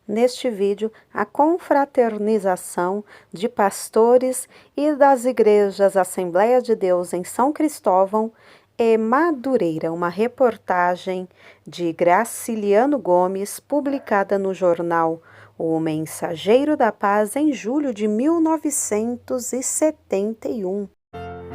Neste vídeo, a confraternização de pastores e das igrejas Assembleia de Deus em São Cristóvão e Madureira, uma reportagem de Graciliano Gomes, publicada no jornal O Mensageiro da Paz em julho de 1971.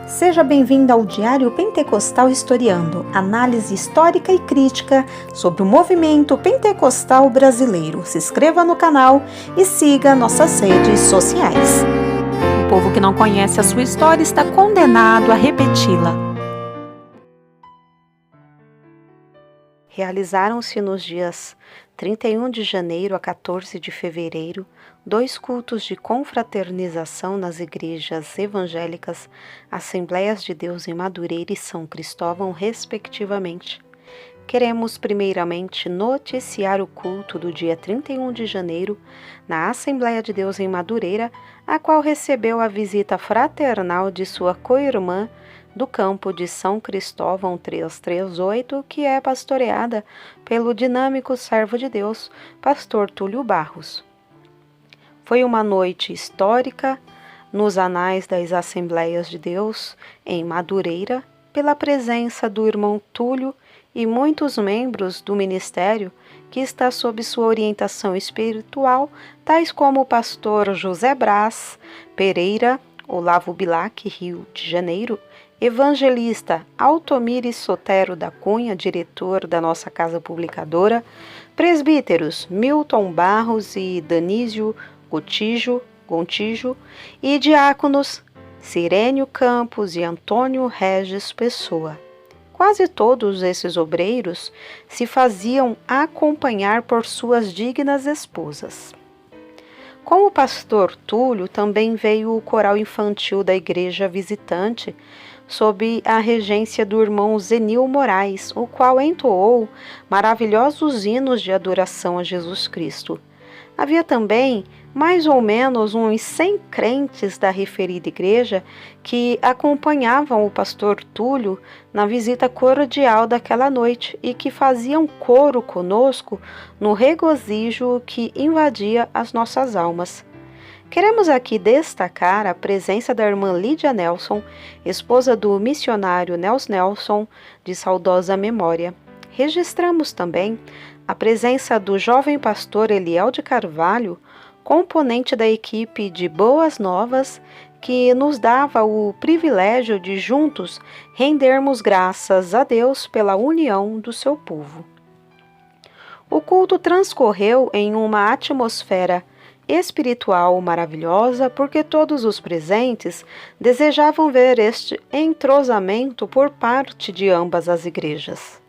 Seja bem-vindo ao Diário Pentecostal Historiando, análise histórica e crítica sobre o movimento pentecostal brasileiro. Se inscreva no canal e siga nossas redes sociais. O povo que não conhece a sua história está condenado a repeti-la. Realizaram-se nos dias 31 de janeiro a 14 de fevereiro 2 cultos de confraternização nas igrejas evangélicas Assembleias de Deus em Madureira e São Cristóvão, respectivamente. Queremos primeiramente noticiar o culto do dia 31 de janeiro na Assembleia de Deus em Madureira, a qual recebeu a visita fraternal de sua co-irmã do campo de São Cristóvão 338, que é pastoreada pelo dinâmico servo de Deus, pastor Túlio Barros. Foi uma noite histórica nos anais das Assembleias de Deus em Madureira, pela presença do irmão Túlio e muitos membros do ministério que está sob sua orientação espiritual, tais como o pastor José Brás Pereira, Olavo Bilac, Rio de Janeiro, evangelista Altomires Sotero da Cunha, diretor da nossa casa publicadora, presbíteros Milton Barros e Danísio Gontijo e diáconos Sirênio Campos e Antônio Regis Pessoa. Quase todos esses obreiros se faziam acompanhar por suas dignas esposas. Com o pastor Túlio também veio o coral infantil da igreja visitante, sob a regência do irmão Zenil Moraes, o qual entoou maravilhosos hinos de adoração a Jesus Cristo. Havia também mais ou menos uns 100 crentes da referida igreja que acompanhavam o pastor Túlio na visita cordial daquela noite e que faziam coro conosco no regozijo que invadia as nossas almas. Queremos aqui destacar a presença da irmã Lídia Nelson, esposa do missionário Nelson, de saudosa memória. Registramos também a presença do jovem pastor Eliel de Carvalho, componente da equipe de Boas Novas, que nos dava o privilégio de juntos rendermos graças a Deus pela união do seu povo. O culto transcorreu em uma atmosfera espiritual maravilhosa, porque todos os presentes desejavam ver este entrosamento por parte de ambas as igrejas.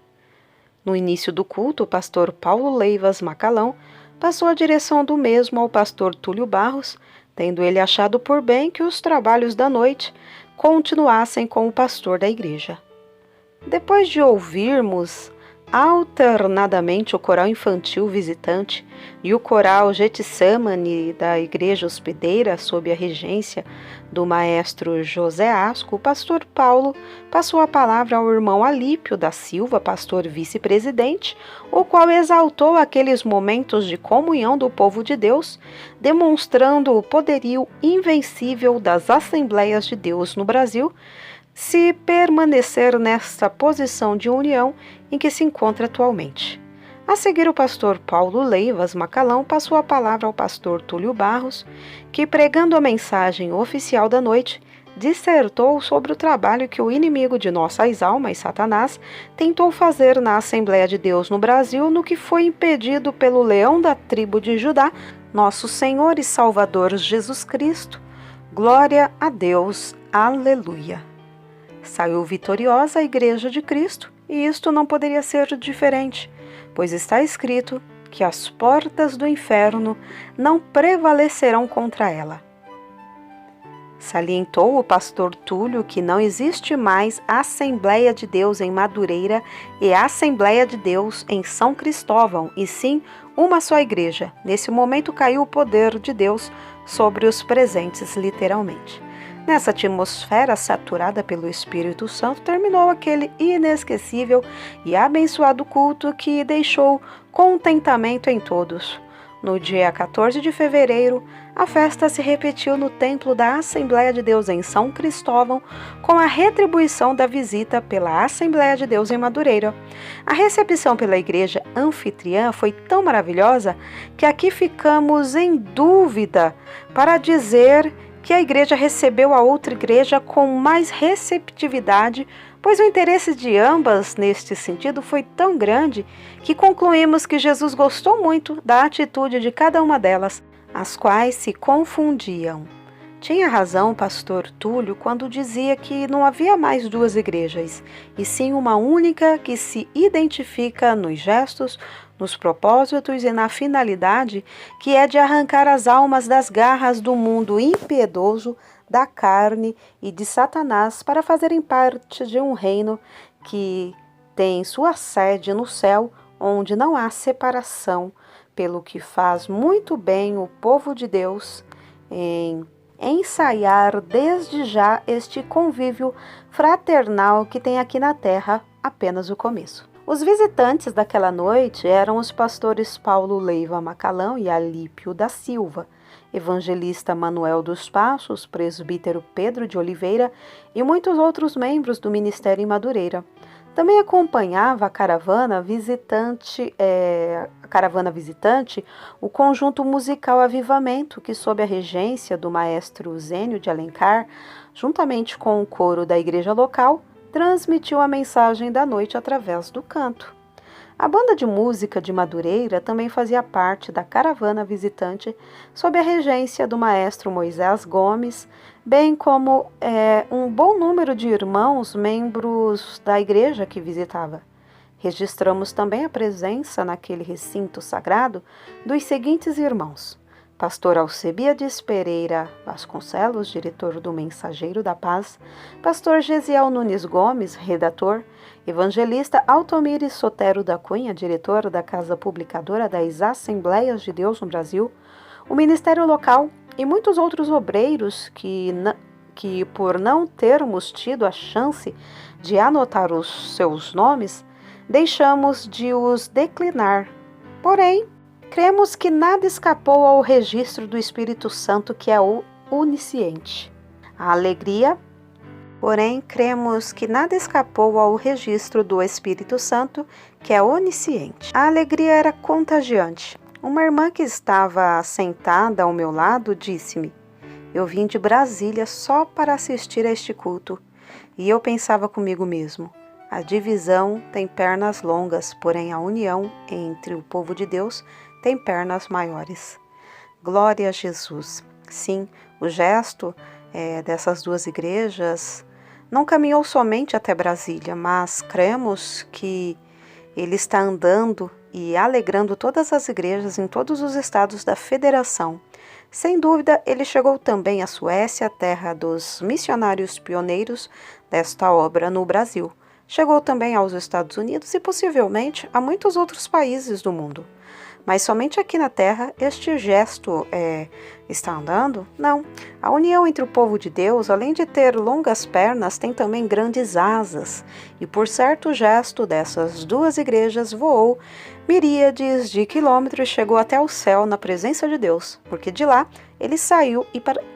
No início do culto, o pastor Paulo Leivas Macalão passou a direção do mesmo ao pastor Túlio Barros, tendo ele achado por bem que os trabalhos da noite continuassem com o pastor da igreja. Depois de ouvirmos alternadamente o coral infantil visitante e o coral Getsemane da Igreja Hospedeira, sob a regência do maestro José Asco, o pastor Paulo passou a palavra ao irmão Alípio da Silva, pastor vice-presidente, o qual exaltou aqueles momentos de comunhão do povo de Deus, demonstrando o poderio invencível das Assembleias de Deus no Brasil, se permanecer nesta posição de união em que se encontra atualmente. A seguir, o pastor Paulo Leivas Macalão passou a palavra ao pastor Túlio Barros, que, pregando a mensagem oficial da noite, dissertou sobre o trabalho que o inimigo de nossas almas, Satanás, tentou fazer na Assembleia de Deus no Brasil, no que foi impedido pelo leão da tribo de Judá, nosso Senhor e Salvador Jesus Cristo. Glória a Deus. Aleluia. Saiu vitoriosa a Igreja de Cristo, e isto não poderia ser diferente, pois está escrito que as portas do inferno não prevalecerão contra ela. Salientou o pastor Túlio que não existe mais Assembleia de Deus em Madureira e Assembleia de Deus em São Cristóvão, e sim uma só igreja. Nesse momento caiu o poder de Deus sobre os presentes, literalmente. Nessa atmosfera saturada pelo Espírito Santo, terminou aquele inesquecível e abençoado culto que deixou contentamento em todos. No dia 14 de fevereiro, a festa se repetiu no Templo da Assembleia de Deus em São Cristóvão, com a retribuição da visita pela Assembleia de Deus em Madureira. A recepção pela igreja anfitriã foi tão maravilhosa que aqui ficamos em dúvida para dizer que a igreja recebeu a outra igreja com mais receptividade, pois o interesse de ambas neste sentido foi tão grande que concluímos que Jesus gostou muito da atitude de cada uma delas, as quais se confundiam. Tinha razão o pastor Túlio quando dizia que não havia mais duas igrejas, e sim uma única que se identifica nos gestos, nos propósitos e na finalidade, que é de arrancar as almas das garras do mundo impiedoso, da carne e de Satanás para fazerem parte de um reino que tem sua sede no céu, onde não há separação, pelo que faz muito bem o povo de Deus em ensaiar desde já este convívio fraternal que tem aqui na terra apenas o começo. Os visitantes daquela noite eram os pastores Paulo Leiva Macalão e Alípio da Silva, evangelista Manuel dos Passos, presbítero Pedro de Oliveira e muitos outros membros do ministério em Madureira. Também acompanhava a caravana visitante, o conjunto musical Avivamento, que sob a regência do maestro Zênio de Alencar, juntamente com o coro da igreja local, transmitiu a mensagem da noite através do canto. A banda de música de Madureira também fazia parte da caravana visitante sob a regência do maestro Moisés Gomes, bem como um bom número de irmãos membros da igreja que visitava. Registramos também a presença naquele recinto sagrado dos seguintes irmãos: pastor Alcebiades Pereira Vasconcelos, diretor do Mensageiro da Paz, pastor Gesiel Nunes Gomes, redator, evangelista Altomires Sotero da Cunha, diretor da Casa Publicadora das Assembleias de Deus no Brasil, o Ministério Local e muitos outros obreiros que por não termos tido a chance de anotar os seus nomes, deixamos de os declinar. Porém, cremos que nada escapou ao registro do Espírito Santo, que é o onisciente. A alegria, porém, cremos que nada escapou ao registro do Espírito Santo, que é onisciente. A alegria era contagiante. Uma irmã que estava sentada ao meu lado disse-me: eu vim de Brasília só para assistir a este culto. E eu pensava comigo mesmo: a divisão tem pernas longas, porém a união entre o povo de Deus tem pernas maiores. Glória a Jesus. Sim, o gesto dessas duas igrejas não caminhou somente até Brasília, mas cremos que ele está andando e alegrando todas as igrejas em todos os estados da federação. Sem dúvida, ele chegou também à Suécia, terra dos missionários pioneiros desta obra no Brasil. Chegou também aos Estados Unidos e possivelmente a muitos outros países do mundo. Mas somente aqui na Terra este gesto está andando? Não. A união entre o povo de Deus, além de ter longas pernas, tem também grandes asas. E por certo gesto dessas duas igrejas voou miríades de quilômetros e chegou até o céu na presença de Deus, porque de lá ele saiu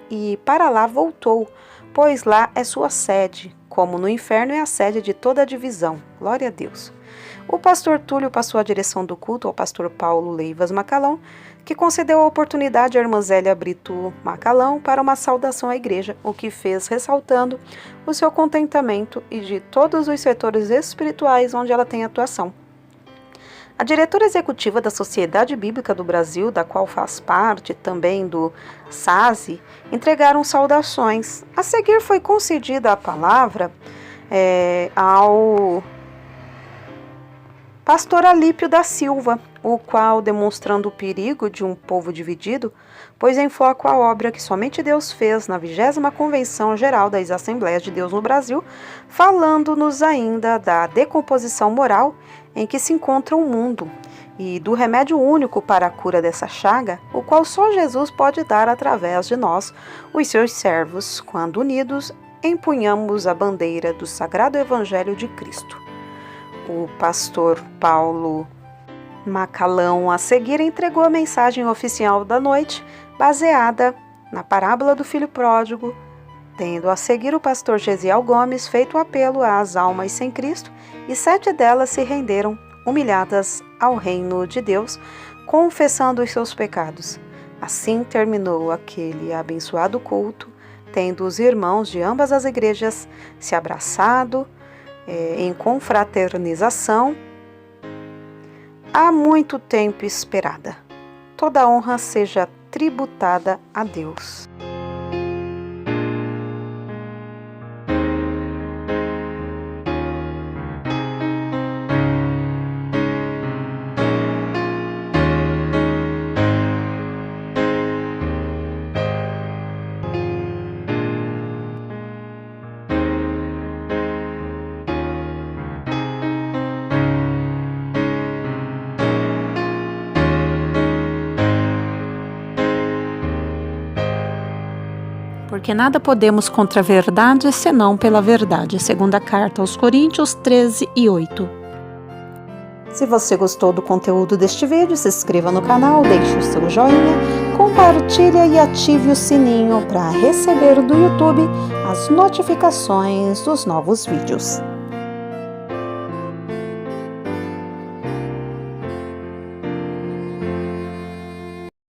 e para lá voltou, pois lá é sua sede, como no inferno é a sede de toda a divisão. Glória a Deus. O pastor Túlio passou a direção do culto ao pastor Paulo Leivas Macalão, que concedeu a oportunidade à irmã Zélia Brito Macalão para uma saudação à igreja, o que fez ressaltando o seu contentamento e de todos os setores espirituais onde ela tem atuação. A diretora executiva da Sociedade Bíblica do Brasil, da qual faz parte também do SASE, entregaram saudações. A seguir foi concedida a palavra ao pastor Alípio da Silva, o qual, demonstrando o perigo de um povo dividido, pôs em foco a obra que somente Deus fez na 20ª Convenção Geral das Assembleias de Deus no Brasil, falando-nos ainda da decomposição moral em que se encontra o mundo e do remédio único para a cura dessa chaga, o qual só Jesus pode dar através de nós, os seus servos, quando unidos empunhamos a bandeira do Sagrado Evangelho de Cristo. O pastor Paulo Macalão, a seguir, entregou a mensagem oficial da noite, baseada na parábola do filho pródigo, tendo a seguir o pastor Gesiel Gomes feito o apelo às almas sem Cristo, e 7 delas se renderam, humilhadas ao reino de Deus, confessando os seus pecados. Assim terminou aquele abençoado culto, tendo os irmãos de ambas as igrejas se abraçado em confraternização, há muito tempo esperada. Toda honra seja tributada a Deus. Porque nada podemos contra a verdade, senão pela verdade. Segunda carta aos Coríntios 13:8. Se você gostou do conteúdo deste vídeo, se inscreva no canal, deixe o seu joinha, compartilhe e ative o sininho para receber do YouTube as notificações dos novos vídeos.